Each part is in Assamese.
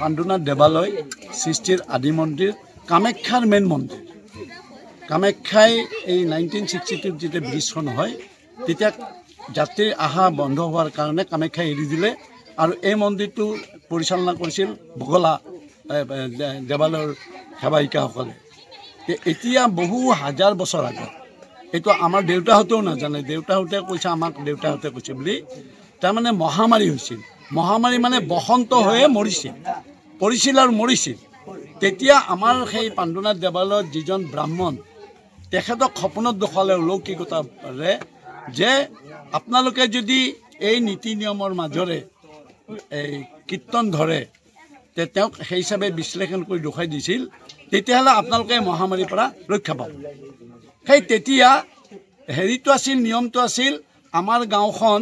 পাণ্ডুনাথ দেৱালয় সৃষ্টিৰ আদি মন্দিৰ কামাখ্যাৰ মেইন মন্দিৰ কামাখ্যাই এই 1962 যেতিয়া ব্ৰিজখন হয় তেতিয়া যাত্ৰী আহা বন্ধ হোৱাৰ কাৰণে কামাখ্যাই এৰি দিলে আৰু এই মন্দিৰটো পৰিচালনা কৰিছিল বগলা দেৱালয়ৰ সেৱায়িকাসকলে এতিয়া বহু হাজাৰ বছৰ আগত এইটো আমাৰ দেউতাহঁতেও নাজানে দেউতাহঁতে কৈছে আমাক দেউতাহঁতে কৈছে বুলি তাৰমানে মহামাৰী হৈছিল মহামাৰী মানে বসন্ত হৈয়ে পৰিছিল আৰু মৰিছিল তেতিয়া আমাৰ সেই পাণ্ডুনাথ দেৱালয়ত যিজন ব্ৰাহ্মণ তেখেতক সপোনত দেখালে অলৌকিকতাৰে যে আপোনালোকে যদি এই নীতি নিয়মৰ মাজৰে এই কীৰ্তন ধৰে তেওঁক সেই হিচাপে বিশ্লেষণ কৰি দেখুৱাই দিছিল তেতিয়াহ'লে আপোনালোকে মহামাৰীৰ পৰা ৰক্ষা পাব সেই তেতিয়া হেৰিটো আছিল নিয়মটো আছিল আমাৰ গাঁওখন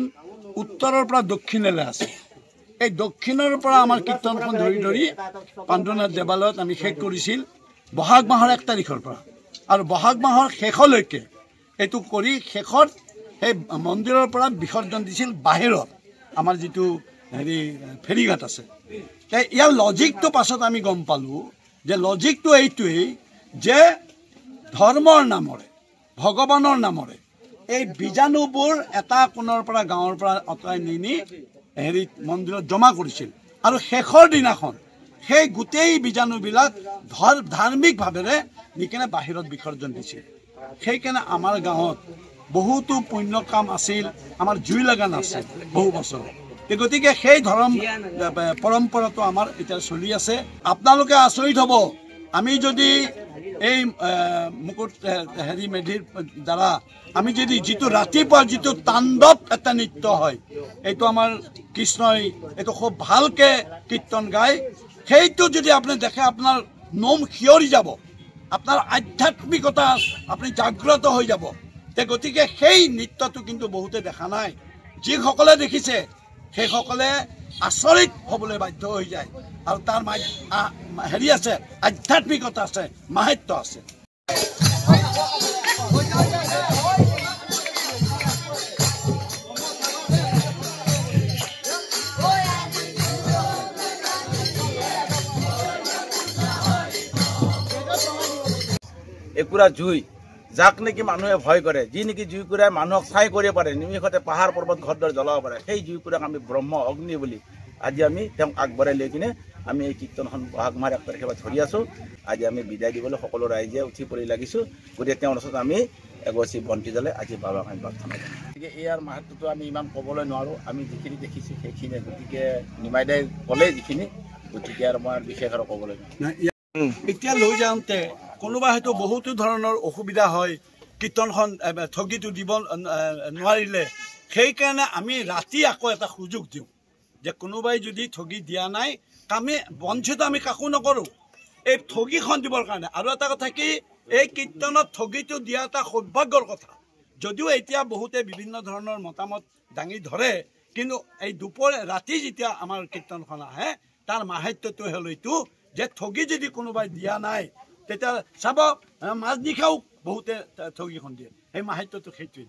উত্তৰৰ পৰা দক্ষিণলৈ আছে এই দক্ষিণৰ পৰা আমাৰ কীৰ্তনখন ধৰি পাণ্ডুনাথ দেৱালয়ত আমি শেষ কৰিছিল বহাগ মাহৰ 1 তাৰিখৰ পৰা আৰু বহাগ মাহৰ শেষলৈকে এইটো কৰি শেষত সেই মন্দিৰৰ পৰা বিসৰ্জন দিছিল বাহিৰত আমাৰ যিটো হেৰি ফেৰীঘাট আছে ইয়াৰ লজিকটো পাছত আমি গম পালোঁ যে লজিকটো এইটোৱেই যে ধৰ্মৰ নামৰে ভগৱানৰ নামৰে এই বীজাণুবোৰ এটা কোণৰ পৰা গাঁৱৰ পৰা অঁতৰাই নি হেৰিত মন্দিৰত জমা কৰিছিল আৰু শেষৰ দিনাখন সেই গোটেই বীজাণুবিলাক ধাৰ্মিকভাৱেৰে নি কিনে বাহিৰত বিসৰ্জন দিছিল সেইকাৰণে আমাৰ গাঁৱত বহুতো পুণ্য কাম আছিল আমাৰ জুই লগা নাছিল বহু বছৰ গতিকে সেই ধৰ্ম পৰম্পৰাটো আমাৰ এতিয়া চলি আছে আপোনালোকে আচৰিত হ'ব আমি যদি এই মুকুট হেৰি মেধিৰ দ্বাৰা আমি যদি যিটো ৰাতিপুৱা যিটো তাণ্ডৱ এটা নৃত্য হয় এইটো আমাৰ কৃষ্ণই এইটো খুব ভালকৈ কীৰ্তন গায় সেইটো যদি আপুনি দেখে আপোনাৰ নোম শিয়ৰি যাব আপোনাৰ আধ্যাত্মিকতা আপুনি জাগ্ৰত হৈ যাব গতিকে সেই নৃত্যটো কিন্তু বহুতে দেখা নাই যিসকলে দেখিছে সেইসকলে আচৰিত হ'বলৈ বাধ্য হৈ যায় আৰু তাৰ হেৰি আছে আধ্যাত্মিকতা আছে মাহাত্য আছে একুৰা জুই যাক নেকি মানুহে ভয় কৰে যি নেকি জুইকুৰাই মানুহক ছাই কৰিব পাৰে নিমিষতে পাহাৰ পৰ্বত ঘৰ দৰে জ্বলাব পাৰে সেই জুইকুৰাক আমি ব্ৰহ্ম অগ্নি বুলি আজি আমি তেওঁক আগবঢ়াই লৈ কিনে আমি এই কীৰ্তনখন বহাগ মাহৰ 1 তাৰিখে ধৰি আছোঁ আজি আমি বিদায় দিবলৈ সকলো ৰাইজে উঠি পৰি লাগিছোঁ গতিকে তেওঁৰ ওচৰত আমি এগছি বন্তি জ্বলাই আজি বাবাক আমি প্ৰাৰ্থনা কৰোঁ গতিকে ইয়াৰ মাহাত্ম্যটো আমি ইমান ক'বলৈ নোৱাৰোঁ আমি যিখিনি দেখিছোঁ সেইখিনিয়ে গতিকে নিমাই দাই ক'লে যিখিনি গতিকে আৰু মই বিশেষ আৰু ক'বলৈ নোৱাৰোঁ এতিয়া লৈ যাওঁতে কোনোবা হয়তো বহুতো ধৰণৰ অসুবিধা হয় কীৰ্তনখন ঠগিটো দিব নোৱাৰিলে সেইকাৰণে আমি ৰাতি আকৌ এটা সুযোগ দিওঁ যে কোনোবাই যদি ঠগি দিয়া নাই আমি বঞ্চিত আমি কাকো নকৰোঁ এই ঠগিখন দিবৰ কাৰণে আৰু এটা কথা কি এই কীৰ্তনত ঠগিটো দিয়া এটা সৌভাগ্যৰ কথা যদিও এতিয়া বহুতে বিভিন্ন ধৰণৰ মতামত দাঙি ধৰে কিন্তু এই ৰাতি যেতিয়া আমাৰ কীৰ্তনখন আহে তাৰ মাহাত্ম্যটো হ'ল এইটো যে ঠগি যদি কোনোবাই দিয়া নাই তেতিয়া চাব মাজনিশাও বহুতে ঠগিখন দিয়ে সেই মাহাত্ম্যটো সেইটোৱেই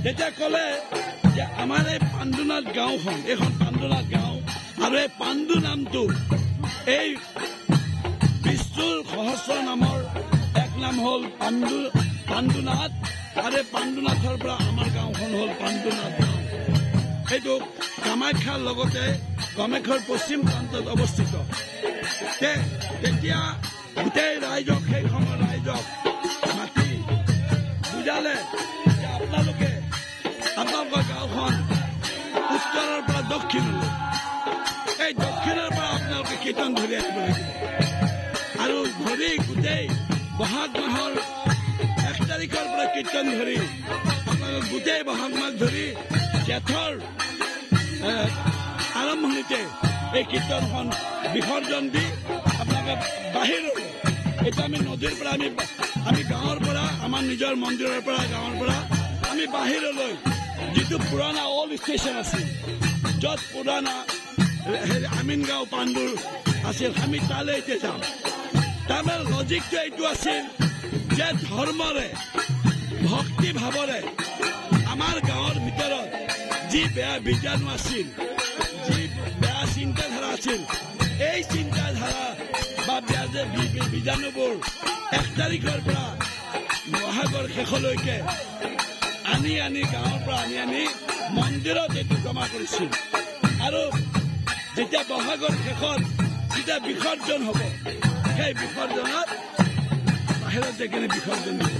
তেতিয়া ক'লে যে আমাৰ এই পাণ্ডুনাথ গাঁওখন এইখন পাণ্ডুনাথ গাঁও আৰু এই পাণ্ডু নামটো এই বিষ্ণুৰ সহস্ৰ নামৰ এক নাম হ'ল পাণ্ডুনাথ আৰু পাণ্ডুনাথৰ পৰা আমাৰ গাঁওখন হ'ল পাণ্ডুনাথ গাঁও এইটো কামাখ্যাৰ লগতে কামাখ্যাৰ পশ্চিম প্ৰান্তত অৱস্থিত তেতিয়া গোটেই ৰাইজক সেই সময়ৰ ৰাইজক মাতি বুজালে যে আপোনালোকে আপোনালোকৰ গাঁওখন উত্তৰৰ পৰা দক্ষিণলৈ এই দক্ষিণৰ পৰা আপোনালোকে কীৰ্তন ধৰি আহিব লাগিব আৰু ধৰি গোটেই বহাগ মাহৰ 1 তাৰিখৰ পৰা কীৰ্তন ধৰি আপোনালোকে গোটেই বহাগ মাহ ধৰি জেঠৰ আৰম্ভণিতে এই কীৰ্তনখন বিসৰ্জন দি আপোনালোকে বাহিৰলৈ এতিয়া আমি নদীৰ পৰা আমি গাঁৱৰ পৰা আমাৰ নিজৰ মন্দিৰৰ পৰা গাঁৱৰ পৰা আমি বাহিৰলৈ যিটো পুৰণা অল্ড ষ্টেচন আছিল য'ত পুৰণা আমিনগাঁও পাণ্ডুৰ আছিল আমি তালৈ এতিয়া যাম তাৰমানে লজিকটো এইটো আছিল যে ধৰ্মৰে ভক্তি ভাৱৰে আমাৰ গাঁৱৰ ভিতৰত যি বেয়া বীজাণু আছিল যি বেয়া চিন্তাধাৰা আছিল এই চিন্তাধাৰা বা বেয়া যে বীজাণুবোৰ 1 তাৰিখৰ পৰা বহাগৰ শেষলৈকে আনি গাঁৱৰ পৰা আনি মন্দিৰত এইটো জমা কৰিছিল আৰু যেতিয়া বহাগৰ শেষত যেতিয়া বিসৰ্জন হ'ব সেই বিসৰ্জনত বাহিৰত যাই কিনে বিসৰ্জন দিব